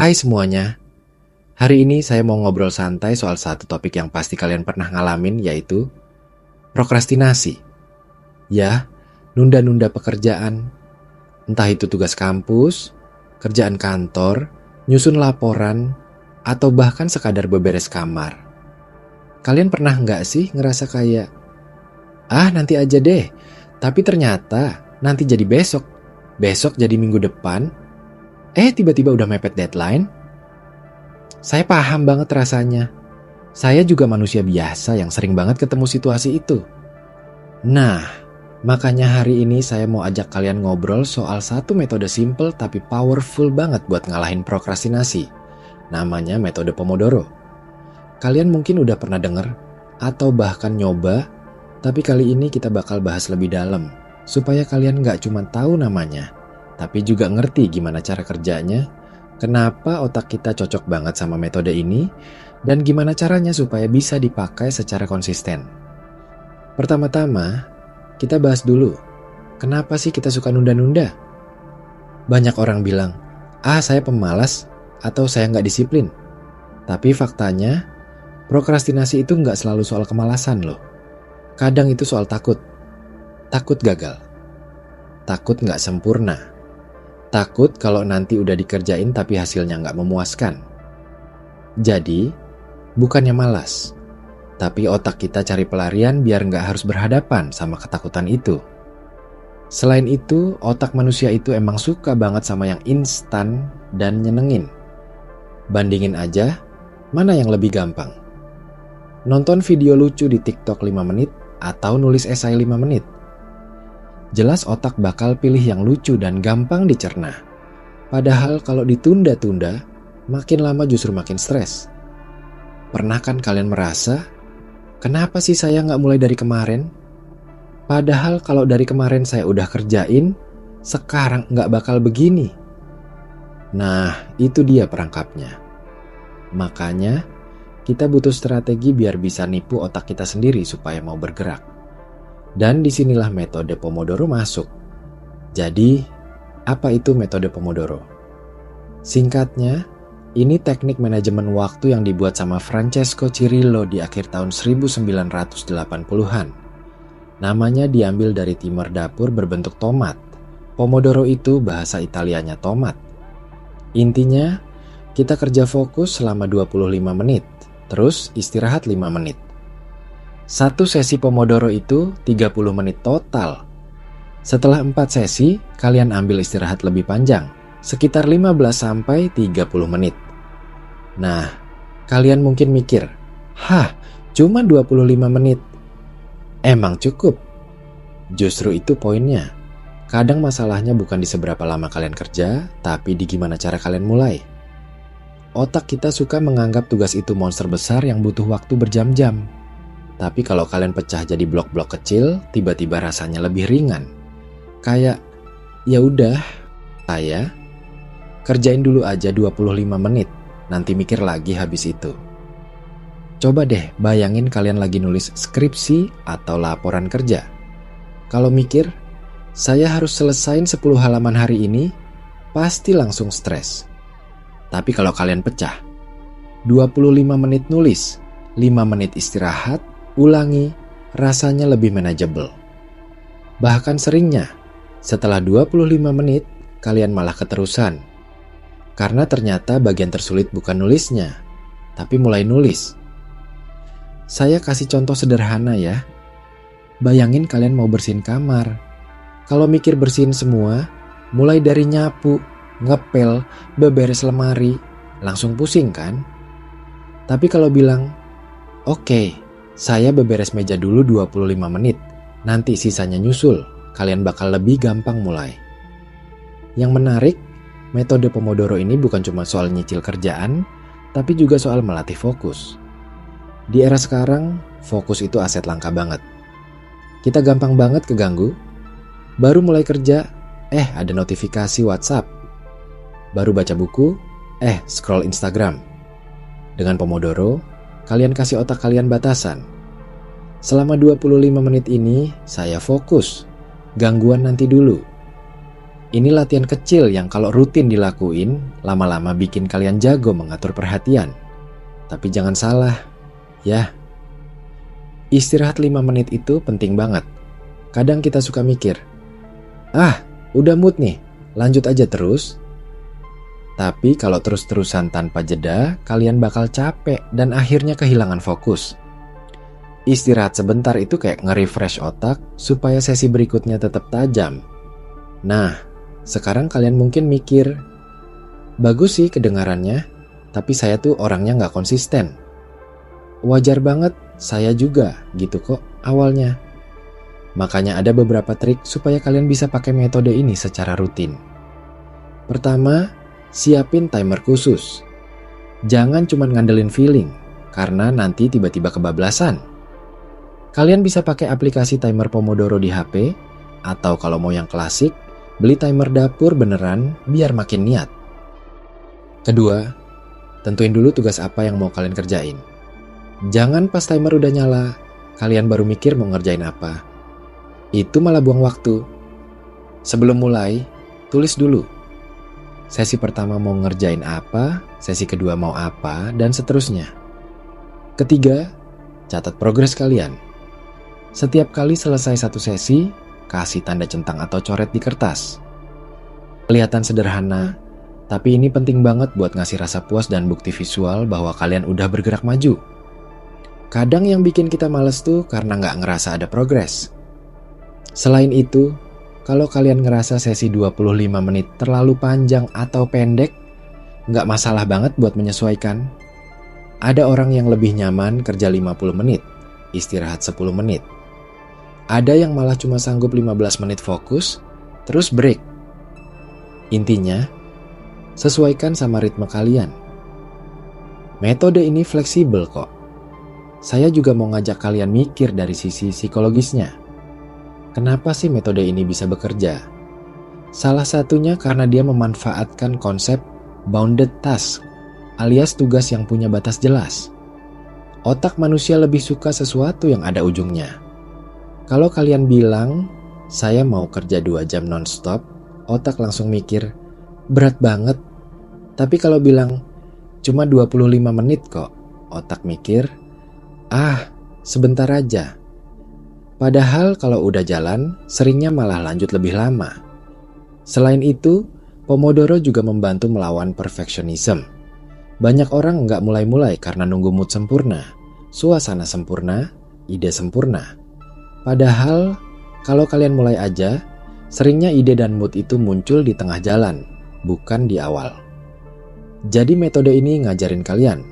Hai semuanya, hari ini saya mau ngobrol santai soal satu topik yang pasti kalian pernah ngalamin, yaitu prokrastinasi. Ya, nunda-nunda pekerjaan, entah itu tugas kampus, kerjaan kantor, nyusun laporan, atau bahkan sekadar beberes kamar. Kalian pernah nggak sih ngerasa kayak, nanti aja deh, tapi ternyata nanti jadi besok, besok jadi minggu depan, tiba-tiba udah mepet deadline? Saya paham banget rasanya. Saya juga manusia biasa yang sering banget ketemu situasi itu. Nah, makanya hari ini saya mau ajak kalian ngobrol soal satu metode simple tapi powerful banget buat ngalahin prokrastinasi. Namanya metode Pomodoro. Kalian mungkin udah pernah denger atau bahkan nyoba, tapi kali ini kita bakal bahas lebih dalam supaya kalian gak cuma tahu namanya, tapi juga ngerti gimana cara kerjanya, kenapa otak kita cocok banget sama metode ini, dan gimana caranya supaya bisa dipakai secara konsisten. Pertama-tama, kita bahas dulu, kenapa sih kita suka nunda-nunda? Banyak orang bilang, saya pemalas atau saya nggak disiplin. Tapi faktanya, prokrastinasi itu nggak selalu soal kemalasan loh. Kadang itu soal takut. Takut gagal. Takut nggak sempurna. Takut kalau nanti udah dikerjain tapi hasilnya nggak memuaskan. Jadi, bukannya malas, tapi otak kita cari pelarian biar nggak harus berhadapan sama ketakutan itu. Selain itu, otak manusia itu emang suka banget sama yang instan dan nyenengin. Bandingin aja, mana yang lebih gampang? Nonton video lucu di TikTok 5 menit atau nulis esai 5 menit? Jelas otak bakal pilih yang lucu dan gampang dicerna. Padahal kalau ditunda-tunda, makin lama justru makin stres. Pernah kan kalian merasa, kenapa sih saya nggak mulai dari kemarin? Padahal kalau dari kemarin saya udah kerjain, sekarang nggak bakal begini. Nah, itu dia perangkapnya. Makanya, kita butuh strategi biar bisa nipu otak kita sendiri supaya mau bergerak. Dan disinilah metode Pomodoro masuk. Jadi, apa itu metode Pomodoro? Singkatnya, ini teknik manajemen waktu yang dibuat sama Francesco Cirillo di akhir tahun 1980-an. Namanya diambil dari timer dapur berbentuk tomat. Pomodoro itu bahasa Italianya tomat. Intinya, kita kerja fokus selama 25 menit, terus istirahat 5 menit. Satu sesi Pomodoro itu 30 menit total. Setelah 4 sesi, kalian ambil istirahat lebih panjang, sekitar 15-30 menit. Nah, kalian mungkin mikir, cuma 25 menit. Emang cukup? Justru itu poinnya. Kadang masalahnya bukan di seberapa lama kalian kerja, tapi di gimana cara kalian mulai. Otak kita suka menganggap tugas itu monster besar yang butuh waktu berjam-jam. Tapi kalau kalian pecah jadi blok-blok kecil, tiba-tiba rasanya lebih ringan. Kayak, ya udah, saya kerjain dulu aja 25 menit, nanti mikir lagi habis itu. Coba deh bayangin kalian lagi nulis skripsi atau laporan kerja. Kalau mikir, saya harus selesain 10 halaman hari ini, pasti langsung stres. Tapi kalau kalian pecah, 25 menit nulis, 5 menit istirahat, ulangi, rasanya lebih manageable. Bahkan seringnya, setelah 25 menit, kalian malah keterusan. Karena ternyata bagian tersulit bukan nulisnya, tapi mulai nulis. Saya kasih contoh sederhana ya. Bayangin kalian mau bersihin kamar. Kalau mikir bersihin semua, mulai dari nyapu, ngepel, beberes lemari, langsung pusing kan? Tapi kalau bilang, oke, saya beberes meja dulu 25 menit, nanti sisanya nyusul, kalian bakal lebih gampang mulai. Yang menarik, metode Pomodoro ini bukan cuma soal nyicil kerjaan, tapi juga soal melatih fokus. Di era sekarang, fokus itu aset langka banget. Kita gampang banget keganggu. Baru mulai kerja, ada notifikasi WhatsApp. Baru baca buku, scroll Instagram. Dengan Pomodoro, kalian kasih otak kalian batasan. Selama 25 menit ini, saya fokus. Gangguan nanti dulu. Ini latihan kecil yang kalau rutin dilakuin, lama-lama bikin kalian jago mengatur perhatian. Tapi jangan salah, ya. Istirahat 5 menit itu penting banget. Kadang kita suka mikir, udah mood nih, lanjut aja terus. Tapi kalau terus-terusan tanpa jeda, kalian bakal capek dan akhirnya kehilangan fokus. Istirahat sebentar itu kayak nge-refresh otak supaya sesi berikutnya tetap tajam. Nah, sekarang kalian mungkin mikir, bagus sih kedengarannya, tapi saya tuh orangnya nggak konsisten. Wajar banget, saya juga gitu kok awalnya. Makanya ada beberapa trik supaya kalian bisa pakai metode ini secara rutin. Pertama, siapin timer khusus. Jangan cuma ngandelin feeling, karena nanti tiba-tiba kebablasan. Kalian bisa pakai aplikasi timer Pomodoro di HP, atau kalau mau yang klasik, beli timer dapur beneran biar makin niat. Kedua, tentuin dulu tugas apa yang mau kalian kerjain. Jangan pas timer udah nyala, kalian baru mikir mau ngerjain apa. Itu malah buang waktu. Sebelum mulai, tulis dulu. Sesi pertama mau ngerjain apa, sesi kedua mau apa, dan seterusnya. Ketiga, catat progres kalian. Setiap kali selesai satu sesi, kasih tanda centang atau coret di kertas. Kelihatan sederhana, tapi ini penting banget buat ngasih rasa puas dan bukti visual bahwa kalian udah bergerak maju. Kadang yang bikin kita males tuh karena nggak ngerasa ada progres. Selain itu, kalau kalian ngerasa sesi 25 menit terlalu panjang atau pendek, nggak masalah banget buat menyesuaikan. Ada orang yang lebih nyaman kerja 50 menit, istirahat 10 menit. Ada yang malah cuma sanggup 15 menit fokus, terus break. Intinya, sesuaikan sama ritme kalian. Metode ini fleksibel kok. Saya juga mau ngajak kalian mikir dari sisi psikologisnya. Kenapa sih metode ini bisa bekerja? Salah satunya karena dia memanfaatkan konsep bounded task, alias tugas yang punya batas jelas. Otak manusia lebih suka sesuatu yang ada ujungnya. Kalau kalian bilang, saya mau kerja 2 jam non-stop, otak langsung mikir, berat banget. Tapi kalau bilang, cuma 25 menit kok, otak mikir, sebentar aja. Padahal kalau udah jalan, seringnya malah lanjut lebih lama. Selain itu, Pomodoro juga membantu melawan perfeksionisme. Banyak orang nggak mulai-mulai karena nunggu mood sempurna, suasana sempurna, ide sempurna. Padahal, kalau kalian mulai aja, seringnya ide dan mood itu muncul di tengah jalan, bukan di awal. Jadi metode ini ngajarin kalian,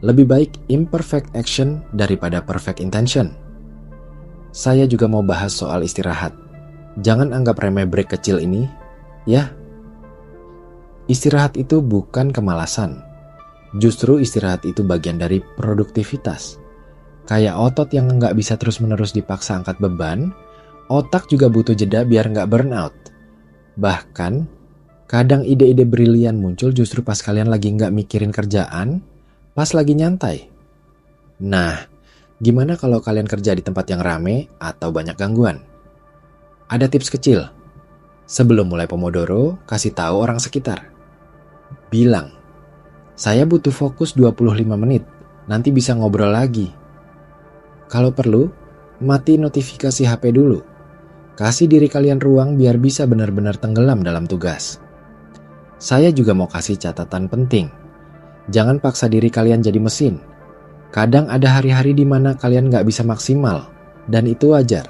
lebih baik imperfect action daripada perfect intention. Saya juga mau bahas soal istirahat. Jangan anggap remeh break kecil ini, ya. Istirahat itu bukan kemalasan. Justru istirahat itu bagian dari produktivitas. Kayak otot yang nggak bisa terus-menerus dipaksa angkat beban, otak juga butuh jeda biar nggak burnout. Bahkan, kadang ide-ide brilian muncul justru pas kalian lagi nggak mikirin kerjaan, pas lagi nyantai. Nah, gimana kalau kalian kerja di tempat yang rame atau banyak gangguan? Ada tips kecil. Sebelum mulai Pomodoro, kasih tahu orang sekitar. Bilang, saya butuh fokus 25 menit, nanti bisa ngobrol lagi. Kalau perlu, mati notifikasi HP dulu. Kasih diri kalian ruang biar bisa benar-benar tenggelam dalam tugas. Saya juga mau kasih catatan penting. Jangan paksa diri kalian jadi mesin. Kadang ada hari-hari di mana kalian nggak bisa maksimal, dan itu wajar.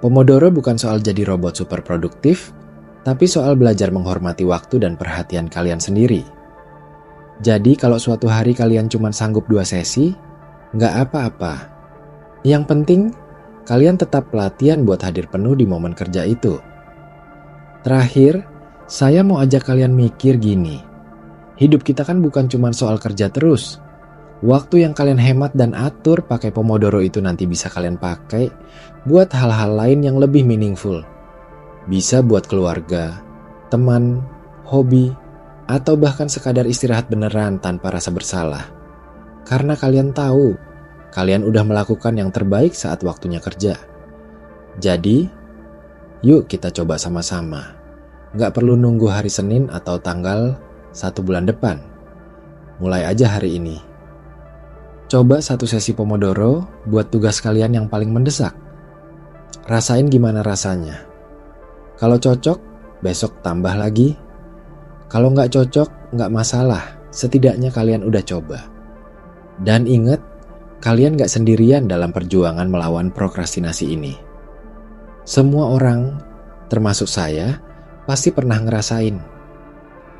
Pomodoro bukan soal jadi robot super produktif, tapi soal belajar menghormati waktu dan perhatian kalian sendiri. Jadi kalau suatu hari kalian cuma sanggup 2 sesi, nggak apa-apa. Yang penting, kalian tetap latihan buat hadir penuh di momen kerja itu. Terakhir, saya mau ajak kalian mikir gini. Hidup kita kan bukan cuma soal kerja terus. Waktu yang kalian hemat dan atur pakai Pomodoro itu nanti bisa kalian pakai buat hal-hal lain yang lebih meaningful. Bisa buat keluarga, teman, hobi, atau bahkan sekadar istirahat beneran tanpa rasa bersalah. Karena kalian tahu, kalian udah melakukan yang terbaik saat waktunya kerja. Jadi, yuk kita coba sama-sama. Nggak perlu nunggu hari Senin atau tanggal 1 bulan depan. Mulai aja hari ini. Coba 1 sesi Pomodoro buat tugas kalian yang paling mendesak. Rasain gimana rasanya. Kalau cocok, besok tambah lagi. Kalau nggak cocok, nggak masalah. Setidaknya kalian udah coba. Dan ingat, kalian nggak sendirian dalam perjuangan melawan prokrastinasi ini. Semua orang, termasuk saya, pasti pernah ngerasain.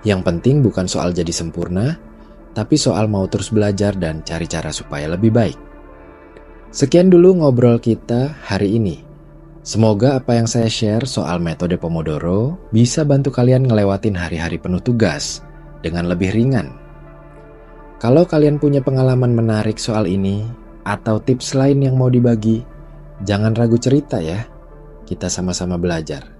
Yang penting bukan soal jadi sempurna, tapi soal mau terus belajar dan cari cara supaya lebih baik. Sekian dulu ngobrol kita hari ini. Semoga apa yang saya share soal metode Pomodoro bisa bantu kalian ngelewatin hari-hari penuh tugas dengan lebih ringan. Kalau kalian punya pengalaman menarik soal ini atau tips lain yang mau dibagi, jangan ragu cerita ya. Kita sama-sama belajar.